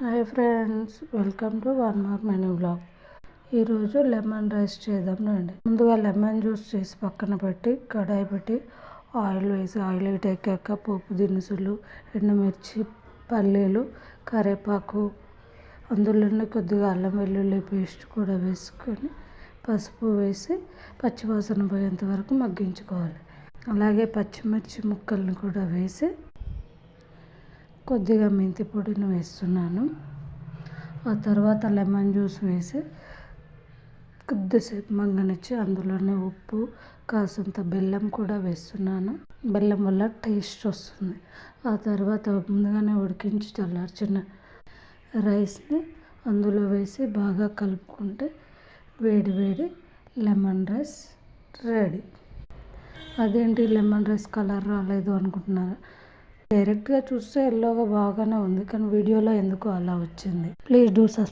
Hi friends, welcome to one more menu blog. ఈరోజు lemon rice చేద్దాం రండి. ముందుగా లెమన్ జ్యూస్ చేసి పక్కన పెట్టి కడాయి పెట్టి ఆయిల్ వేసి ఆయిల్ హీట్ ఎక్కాక పోపు దినుసులు, ఎండుమిర్చి, పల్లీలు, కరివేపాకు, అందులోనే కొద్దిగా అల్లం వెల్లుల్లి పేస్ట్ కూడా వేసుకొని పసుపు వేసి పచ్చివాసన పోయేంత వరకు మగ్గించుకోవాలి. అలాగే పచ్చిమిర్చి ముక్కలను కూడా వేసి కొద్దిగా మెంతి పొడిని వేస్తున్నాను. ఆ తర్వాత లెమన్ జ్యూస్ వేసి కొద్దిసేపు మగ్గనిచ్చి అందులోనే ఉప్పు, కాసంత బెల్లం కూడా వేస్తున్నాను. బెల్లం వల్ల టేస్ట్ వస్తుంది. ఆ తర్వాత ముందుగానే ఉడికించి చల్లార్చిన రైస్ని అందులో వేసి బాగా కలుపుకుంటే వేడి వేడి లెమన్ రైస్ రెడీ. అదేంటి లెమన్ రైస్ కలర్ రాలేదు అనుకుంటున్నారా? డైరెక్ట్గా చూస్తే ఎల్లోగా బాగానే ఉంది, కానీ వీడియోలో ఎందుకు అలా వచ్చింది. Please do subscribe.